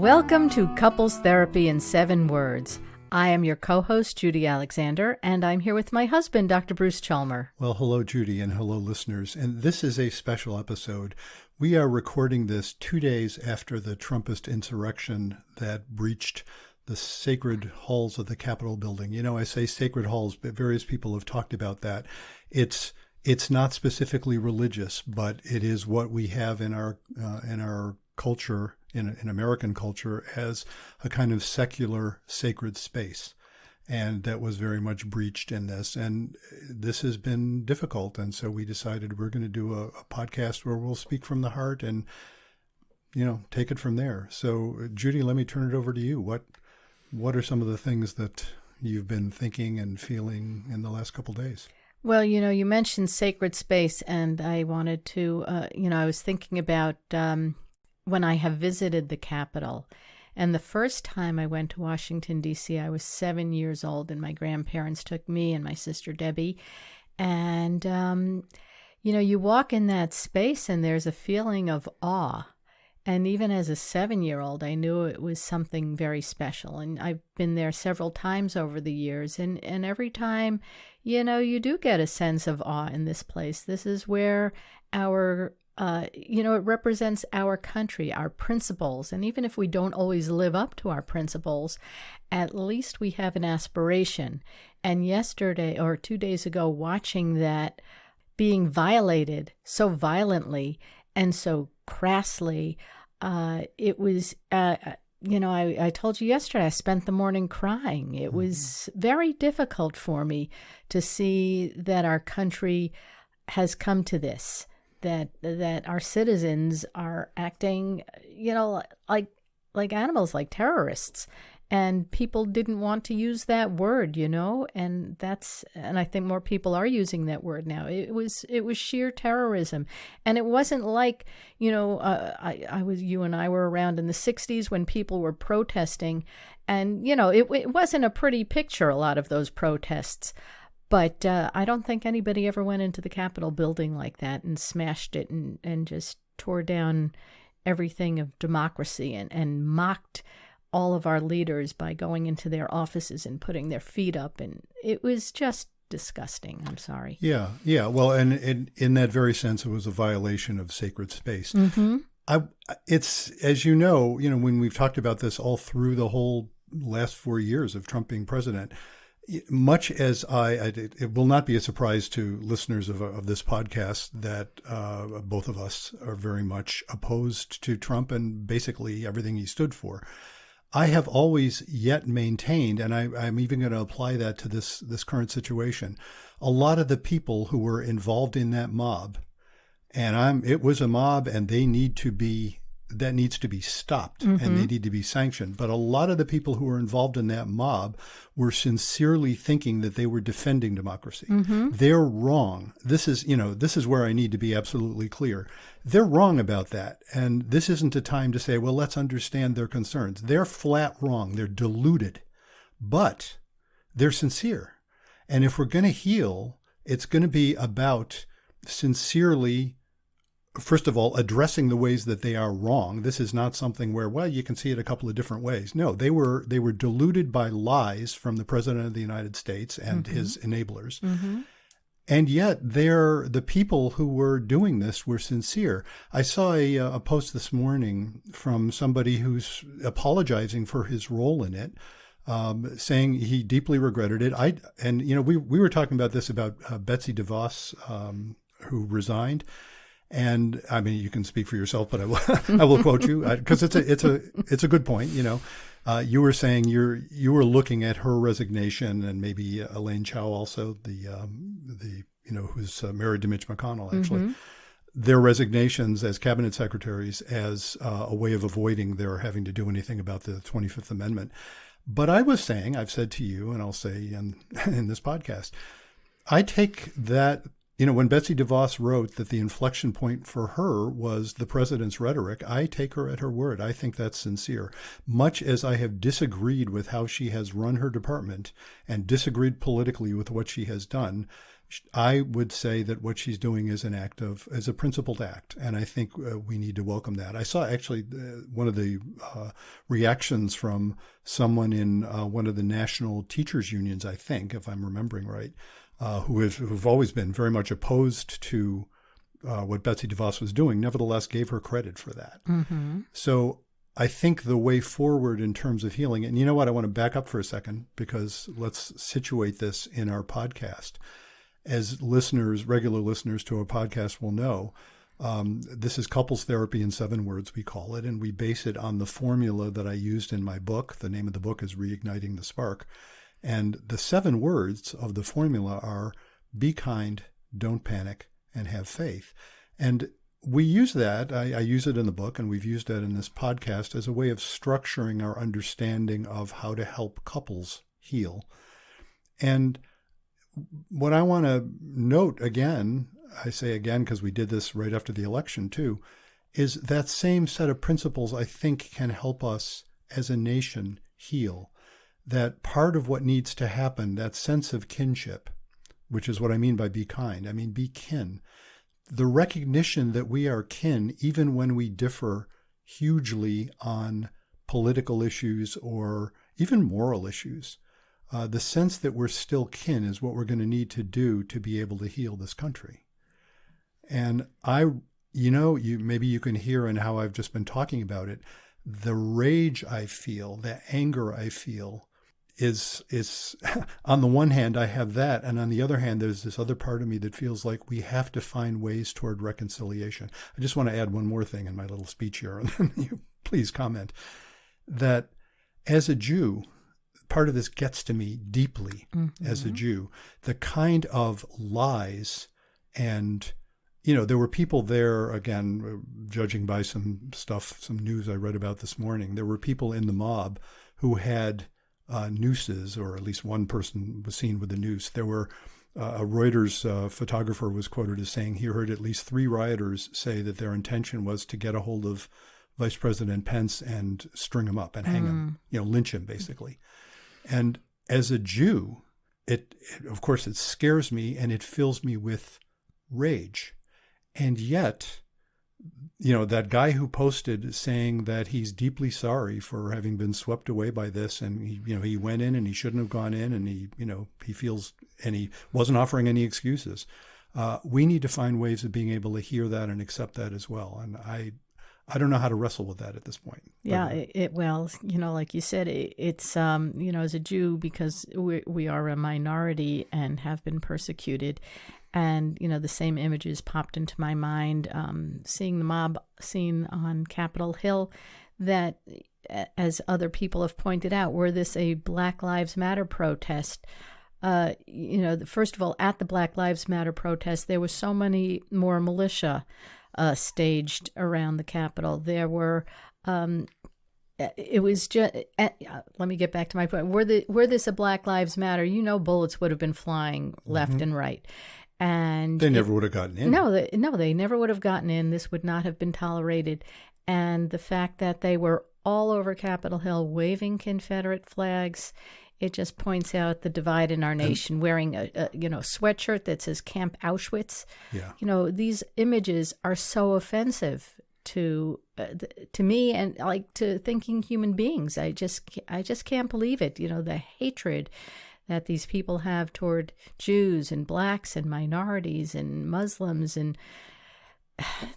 Welcome to Couples Therapy in 7 Words. I am your co-host, Judy Alexander, and I'm here with my husband, Dr. Bruce Chalmer. Well, hello, Judy, and hello, listeners. And this is a special episode. We are recording this 2 days after the Trumpist insurrection that breached the sacred halls of the Capitol building. You know, I say sacred halls, but various people have talked about that. It's not specifically religious, but it is what we have in our culture, in American culture, as a kind of secular sacred space. And that was very much breached in this. And this has been difficult. And so we decided we're going to do a podcast where we'll speak from the heart and, you know, take it from there. So, Judy, let me turn it over to you. What are some of the things that you've been thinking and feeling in the last couple of days? Well, you know, you mentioned sacred space, and I wanted to, I was thinking about when I have visited the Capitol. And the first time I went to Washington, D.C., I was 7 years old, and my grandparents took me and my sister Debbie. And, you walk in that space, and there's a feeling of awe. And even as a 7-year-old, I knew it was something very special. And I've been there several times over the years. And every time, you do get a sense of awe in this place. This is where it represents our country, our principles. And even if we don't always live up to our principles, at least we have an aspiration. And yesterday or 2 days ago, watching that being violated so violently and so crassly, it was, I told you yesterday, I spent the morning crying. It was very difficult for me to see that our country has come to this. That our citizens are acting, like animals, like terrorists, and people didn't want to use that word, and I think more people are using that word now. It was sheer terrorism, and it wasn't like, you and I were around in the 60s when people were protesting, and it wasn't a pretty picture, a lot of those protests. But I don't think anybody ever went into the Capitol building like that and smashed it and just tore down everything of democracy and mocked all of our leaders by going into their offices and putting their feet up. And it was just disgusting. I'm sorry. Yeah. Well, and in that very sense, it was a violation of sacred space. Mm-hmm. It's, as you know, when we've talked about this all through the whole last 4 years of Trump being president, much as it will not be a surprise to listeners of this podcast that both of us are very much opposed to Trump and basically everything he stood for. I have always yet maintained, and I'm even going to apply that to this current situation, a lot of the people who were involved in that mob, and it was a mob, and that needs to be stopped, and they need to be sanctioned. But a lot of the people who were involved in that mob were sincerely thinking that they were defending democracy. They're wrong. This is where I need to be absolutely clear. They're wrong about that. And this isn't a time to say, well, let's understand their concerns. They're flat wrong. They're deluded, but they're sincere. And if we're going to heal, it's going to be about sincerely, first of all, addressing the ways that they are wrong. This is not something where, well, you can see it a couple of different ways. No, they were deluded by lies from the President of the United States and his enablers. And yet the people who were doing this were sincere. I saw a post this morning from somebody who's apologizing for his role in it, saying he deeply regretted it. We were talking about this about Betsy DeVos, who resigned. And I mean, you can speak for yourself, but I will quote you because it's a good point. You were saying you were looking at her resignation, and maybe Elaine Chao also, who's married to Mitch McConnell, actually, their resignations as cabinet secretaries as a way of avoiding their having to do anything about the 25th Amendment. But I was saying, I've said to you, and I'll say in this podcast, I take that When Betsy DeVos wrote that the inflection point for her was the president's rhetoric, I take her at her word. I think that's sincere. Much as I have disagreed with how she has run her department and disagreed politically with what she has done, I would say that what she's doing is a principled act. And I think we need to welcome that. I saw actually one of the reactions from someone in one of the national teachers unions, I think, if I'm remembering right, who've always been very much opposed to what Betsy DeVos was doing, nevertheless gave her credit for that. Mm-hmm. So I think the way forward in terms of healing, and you know what, I want to back up for a second because let's situate this in our podcast. As listeners, regular listeners to our podcast will know, this is couples therapy in 7 words, we call it, and we base it on the formula that I used in my book. The name of the book is Reigniting the Spark. And the 7 words of the formula are be kind, don't panic, and have faith. And we use that, I use it in the book, and we've used that in this podcast as a way of structuring our understanding of how to help couples heal. And what I want to note again, I say again because we did this right after the election too, is that same set of principles I think can help us as a nation heal. That part of what needs to happen, that sense of kinship, which is what I mean by be kind. I mean, be kin. The recognition that we are kin, even when we differ hugely on political issues or even moral issues. The sense that we're still kin is what we're going to need to do to be able to heal this country. And maybe you can hear in how I've just been talking about it, the rage I feel, the anger I feel is on the one hand, I have that. And on the other hand, there's this other part of me that feels like we have to find ways toward reconciliation. I just want to add one more thing in my little speech here, and then you please comment, that as a Jew, part of this gets to me deeply as a Jew, the kind of lies and, there were people there, again, judging by some news I read about this morning, there were people in the mob who had nooses, or at least one person was seen with a noose. There were a Reuters photographer was quoted as saying he heard at least 3 rioters say that their intention was to get a hold of Vice President Pence and string him up and hang him, lynch him, basically. And as a Jew, it of course, it scares me and it fills me with rage. And yet, that guy who posted saying that he's deeply sorry for having been swept away by this, and he went in and he shouldn't have gone in, and he feels, and he wasn't offering any excuses. We need to find ways of being able to hear that and accept that as well. And I don't know how to wrestle with that at this point. Yeah, like you said, it's, as a Jew, because we are a minority and have been persecuted. And, the same images popped into my mind, seeing the mob scene on Capitol Hill that, as other people have pointed out, were this a Black Lives Matter protest? First of all, at the Black Lives Matter protest, there was so many more militia staged around the Capitol. There were, it was just, let me get back to my point. Were this a Black Lives Matter, bullets would have been flying left and right. And they never would have gotten in. No, they never would have gotten in. This would not have been tolerated. And the fact that they were all over Capitol Hill waving Confederate flags, it just points out the divide in our nation, wearing a sweatshirt that says Camp Auschwitz. Yeah. These images are so offensive to me and to thinking human beings. I just can't believe it. The hatred that these people have toward Jews and blacks and minorities and Muslims, and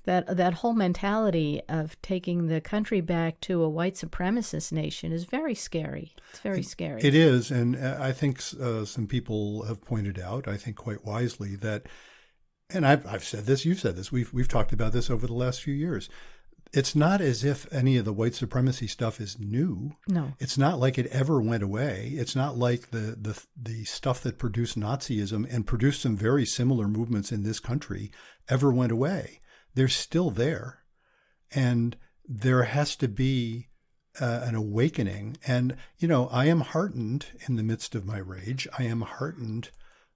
that whole mentality of taking the country back to a white supremacist nation is very scary. It's very scary. It is. And I think some people have pointed out, I think quite wisely, that, and I've said this, you've said this, we've talked about this over the last few years. It's not as if any of the white supremacy stuff is new. No. It's not like it ever went away. It's not like the stuff that produced Nazism and produced some very similar movements in this country ever went away. They're still there. And there has to be an awakening. And, I am heartened in the midst of my rage. I am heartened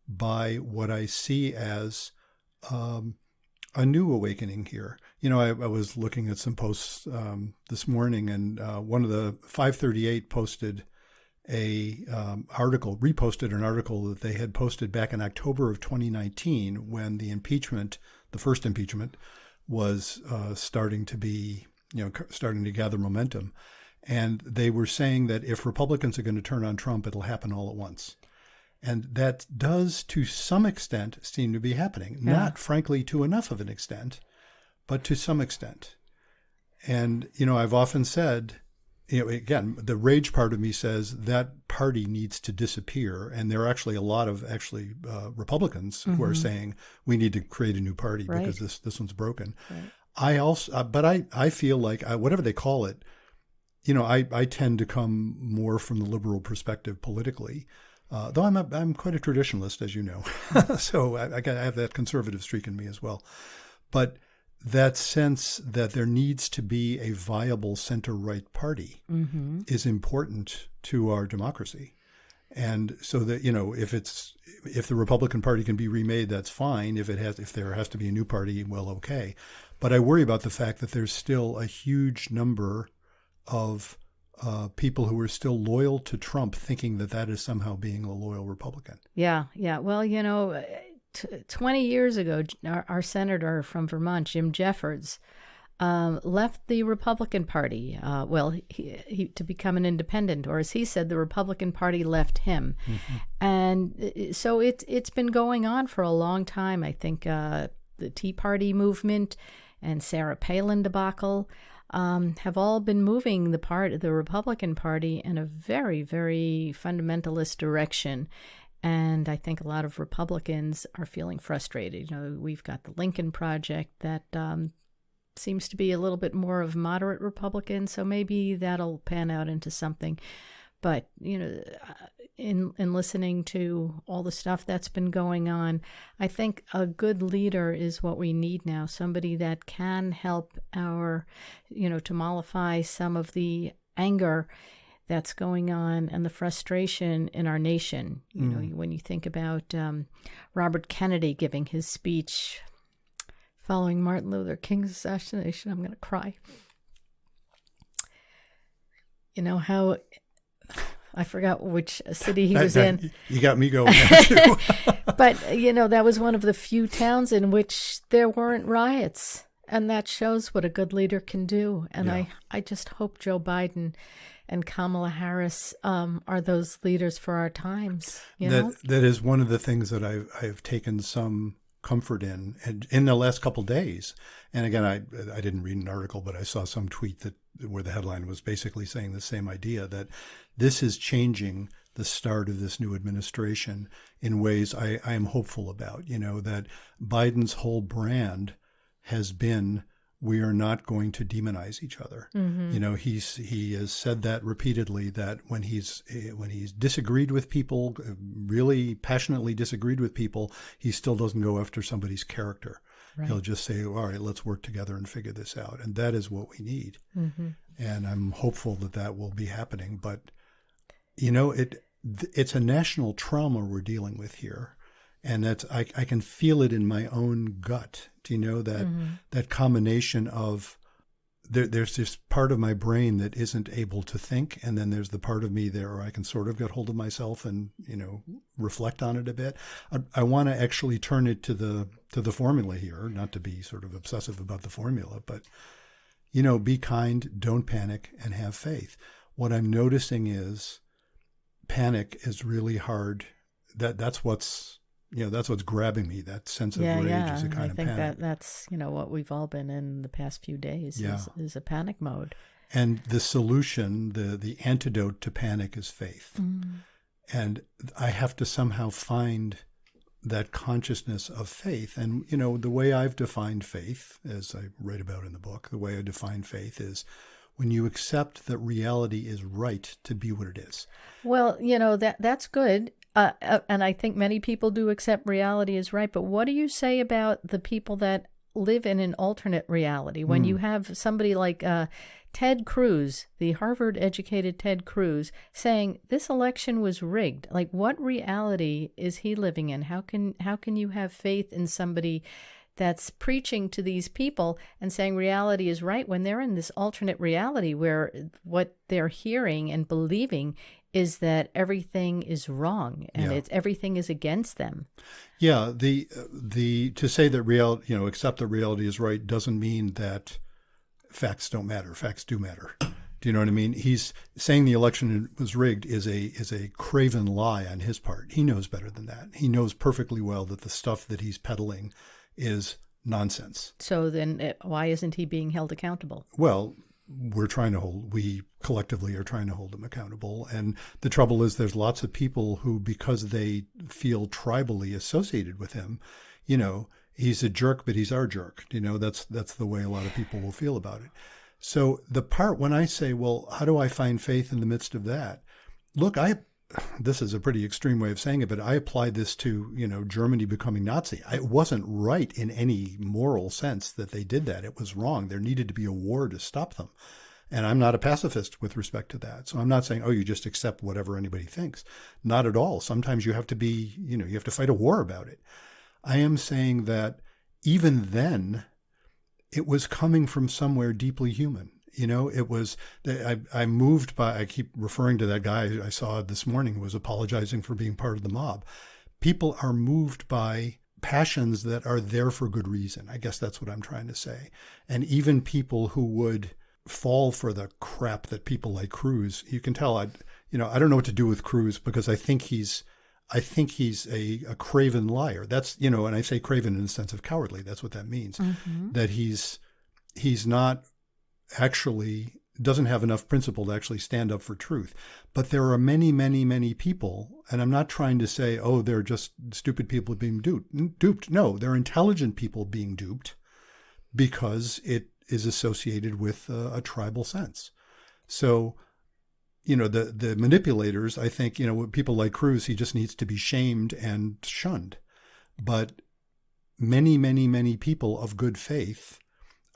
by what I see as a new awakening here. I was looking at some posts this morning, and one of the 538 posted reposted an article that they had posted back in October of 2019 when the first impeachment was starting to gather momentum. And they were saying that if Republicans are going to turn on Trump, it'll happen all at once. And that does, to some extent, seem to be happening. Yeah. Not, frankly, to enough of an extent, but to some extent. And, I've often said, again, the rage part of me says that party needs to disappear. And there are actually a lot of Republicans who are saying we need to create a new party because this one's broken. Right. But I feel like whatever they call it, I tend to come more from the liberal perspective politically. Though I'm quite a traditionalist, as you know, so I have that conservative streak in me as well. But that sense that there needs to be a viable center-right party is important to our democracy, and so that if the Republican Party can be remade, that's fine. If there has to be a new party, well, okay. But I worry about the fact that there's still a huge number of people who are still loyal to Trump, thinking that is somehow being a loyal Republican. Yeah. Well, 20 years ago, our senator from Vermont, Jim Jeffords, left the Republican Party. He to become an independent, or as he said, the Republican Party left him. And so it's been going on for a long time. I think the Tea Party movement and Sarah Palin debacle have all been moving the Republican Party in a very, very fundamentalist direction. And I think a lot of Republicans are feeling frustrated. We've got the Lincoln Project that seems to be a little bit more of moderate Republican, so maybe that'll pan out into something. But, in listening to all the stuff that's been going on, I think a good leader is what we need now, somebody that can help to mollify some of the anger that's going on and the frustration in our nation. When you think about Robert Kennedy giving his speech following Martin Luther King's assassination, I'm going to cry. How... I forgot which city he was in. You got me going there too. But, that was one of the few towns in which there weren't riots. And that shows what a good leader can do. And yeah. I just hope Joe Biden and Kamala Harris are those leaders for our times. That is one of the things that I've taken some comfort in the last couple of days. And again, I didn't read an article, but I saw some tweet where the headline was basically saying the same idea, that this is changing the start of this new administration in ways I am hopeful about. That Biden's whole brand has been, we are not going to demonize each other. He has said that repeatedly, that when he's disagreed with people, really passionately disagreed with people, he still doesn't go after somebody's character. Right. He'll just say, all right, let's work together and figure this out. And that is what we need. And I'm hopeful that will be happening. But, it's a national trauma we're dealing with here. And I can feel it in my own gut. Do you know that combination of there's this part of my brain that isn't able to think, and then there's the part of me there where I can sort of get hold of myself and reflect on it a bit. I want to actually turn it to the formula here, not to be sort of obsessive about the formula, but be kind, don't panic, and have faith. What I'm noticing is panic is really hard. That's what's grabbing me. That sense of rage is a kind of panic. I think that's what we've all been in the past few days is a panic mode. And the solution, the antidote to panic is faith. And I have to somehow find that consciousness of faith. And, the way I've defined faith, as I write about in the book, the way I define faith is when you accept that reality is right to be what it is. Well, that's good. And I think many people do accept reality is right. But what do you say about the people that live in an alternate reality. When you have somebody like Ted Cruz, the Harvard-educated Ted Cruz, saying this election was rigged. Like, what reality is he living in? How can you have faith in somebody that's preaching to these people and saying reality is right when they're in this alternate reality where what they're hearing and believing is that everything is wrong and everything is against them? Yeah, the to say that reality, accept that reality is right doesn't mean that facts don't matter. Facts do matter. Do you know what I mean? He's saying the election was rigged is a craven lie on his part. He knows better than that. He knows perfectly well that the stuff that he's peddling is nonsense. So then why isn't he being held accountable? Well, we collectively are trying to hold him accountable. And the trouble is there's lots of people who, because they feel tribally associated with him, he's a jerk, but he's our jerk. That's the way a lot of people will feel about it. So the part when I say, well, how do I find faith in the midst of that? Look, this is a pretty extreme way of saying it, but I applied this to, Germany becoming Nazi. It wasn't right in any moral sense that they did that. It was wrong. There needed to be a war to stop them. And I'm not a pacifist with respect to that. So I'm not saying, you just accept whatever anybody thinks. Not at all. Sometimes you have to be, you have to fight a war about it. I am saying that even then, it was coming from somewhere deeply human. It was, I moved by, I keep referring to that guy I saw this morning who was apologizing for being part of the mob. People are moved by passions that are there for good reason. I guess that's what I'm trying to say. And even people who would fall for the crap that people like Cruz, you can tell, I don't know what to do with Cruz because I think he's a craven liar. That's, and I say craven in the sense of cowardly. That's what that means. Mm-hmm. That he's not actually doesn't have enough principle to actually stand up for truth. But there are many, many, many people, and I'm not trying to say, they're just stupid people being duped. No, they're intelligent people being duped because it is associated with a tribal sense. So, the manipulators, I think, with people like Cruz, he just needs to be shamed and shunned. But many, many, many people of good faith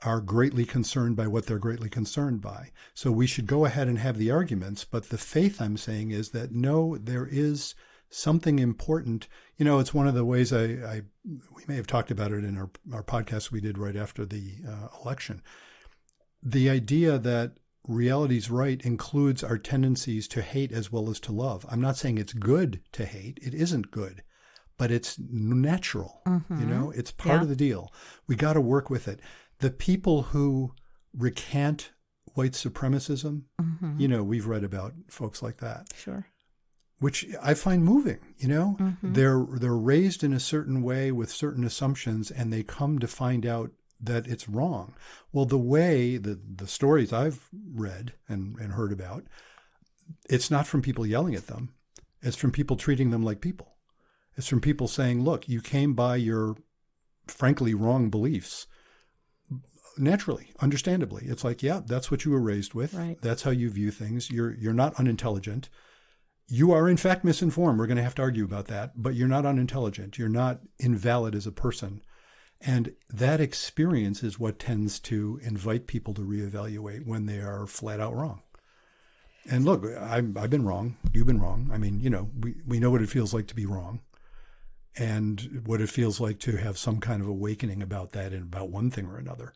are greatly concerned by what they're greatly concerned by. So we should go ahead and have the arguments. But the faith I'm saying is that, no, there is something important. It's one of the ways we may have talked about it in our podcast we did right after the election. The idea that reality's right includes our tendencies to hate as well as to love. I'm not saying it's good to hate. It isn't good, but it's natural. Mm-hmm. It's part of the deal. We got to work with it. The people who recant white supremacism, we've read about folks like that. Sure. Which I find moving, Mm-hmm. They're raised in a certain way with certain assumptions, and they come to find out that it's wrong. Well, the way, the stories I've read and heard about, it's not from people yelling at them. It's from people treating them like people. It's from people saying, look, you came by your frankly wrong beliefs. Naturally, understandably. It's like, yeah, that's what you were raised with. Right. That's how you view things. You're not unintelligent. You are, in fact, misinformed. We're going to have to argue about that. But you're not unintelligent. You're not invalid as a person. And that experience is what tends to invite people to reevaluate when they are flat out wrong. And look, I've been wrong. You've been wrong. I mean, we know what it feels like to be wrong and what it feels like to have some kind of awakening about that and about one thing or another.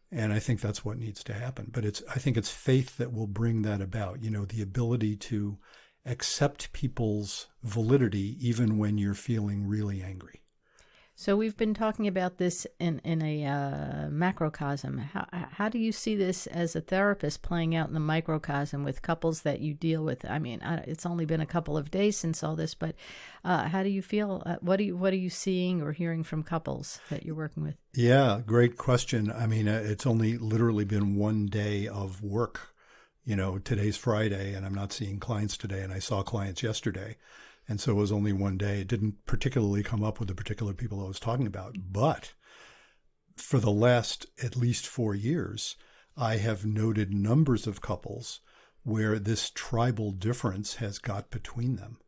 And I think that's what needs to happen. But I think it's faith that will bring that about, the ability to accept people's validity even when you're feeling really angry. So we've been talking about this in a macrocosm. How do you see this as a therapist playing out in the microcosm with couples that you deal with? I mean, it's only been a couple of days since all this, but how do you feel? What are you seeing or hearing from couples that you're working with? Yeah, great question. I mean, it's only literally been one day of work. Today's Friday, and I'm not seeing clients today, and I saw clients yesterday. And so it was only one day. It didn't particularly come up with the particular people I was talking about. But for the last at least 4 years, I have noted numbers of couples where this tribal difference has got between them,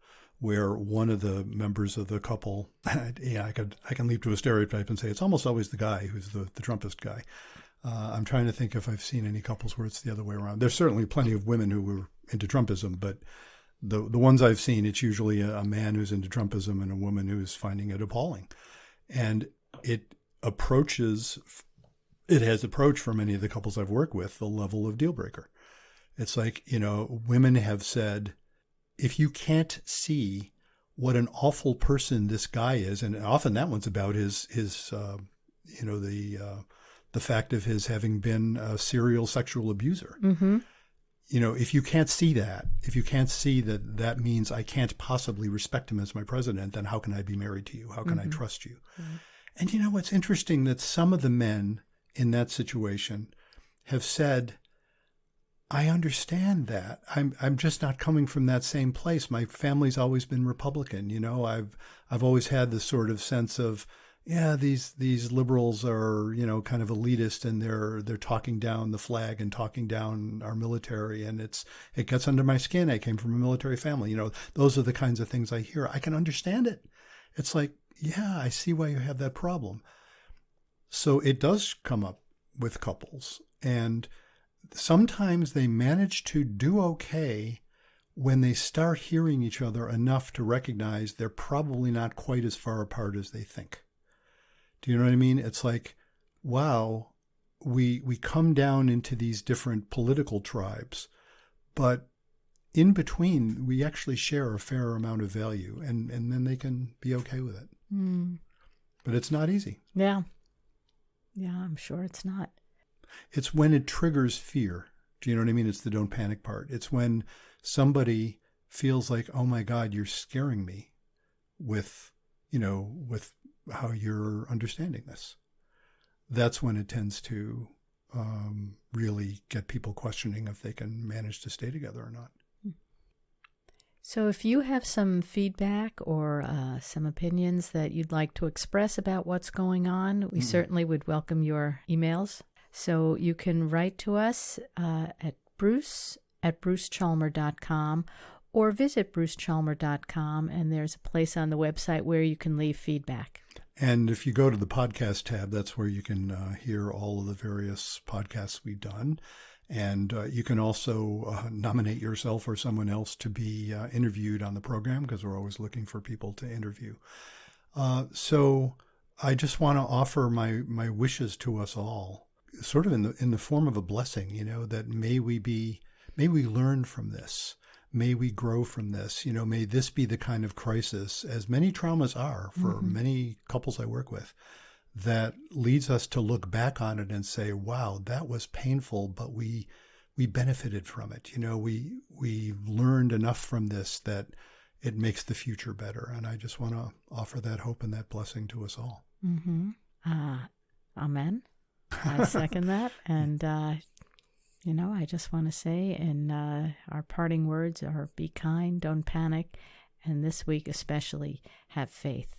where one of the members of the couple, I can leap to a stereotype and say it's almost always the guy who's the Trumpist guy. I'm trying to think if I've seen any couples where it's the other way around. There's certainly plenty of women who were into Trumpism, but the ones I've seen, it's usually a man who's into Trumpism and a woman who's finding it appalling. And it has approached for many of the couples I've worked with the level of deal breaker. It's like, women have said, if you can't see what an awful person this guy is, and often that one's about his the fact of his having been a serial sexual abuser. Mm-hmm. If you can't see that, if you can't see that means I can't possibly respect him as my president, then how can I be married to you? How can I trust you? Mm-hmm. And what's interesting that some of the men in that situation have said, I understand that. I'm just not coming from that same place. My family's always been Republican. I've always had this sort of sense of, these liberals are, kind of elitist, and they're talking down the flag and talking down our military, and it gets under my skin. I came from a military family. Those are the kinds of things I hear. I can understand it. It's like, I see why you have that problem. So it does come up with couples, and sometimes they manage to do okay when they start hearing each other enough to recognize they're probably not quite as far apart as they think. Do you know what I mean? It's like, wow, we come down into these different political tribes, but in between, we actually share a fair amount of value, and then they can be okay with it. Mm. But it's not easy. Yeah. Yeah, I'm sure it's not. It's when it triggers fear. Do you know what I mean? It's the don't panic part. It's when somebody feels like, oh my God, you're scaring me with how you're understanding this. That's when it tends to really get people questioning if they can manage to stay together or not. So if you have some feedback or some opinions that you'd like to express about what's going on, we certainly would welcome your emails. So you can write to us at bruce@brucechalmer.com, or visit brucechalmer.com, and there's a place on the website where you can leave feedback. And if you go to the podcast tab, that's where you can hear all of the various podcasts we've done. And you can also nominate yourself or someone else to be interviewed on the program, because we're always looking for people to interview. So I just want to offer my wishes to us all, sort of in the form of a blessing, that may we learn from this. May we grow from this. May this be the kind of crisis, as many traumas are for many couples I work with, that leads us to look back on it and say, wow, that was painful, but we benefited from it. We learned enough from this that it makes the future better. And I just want to offer that hope and that blessing to us all. Mm-hmm. Amen. I second that. And, I just want to say, and our parting words are, be kind, don't panic, and this week especially, have faith.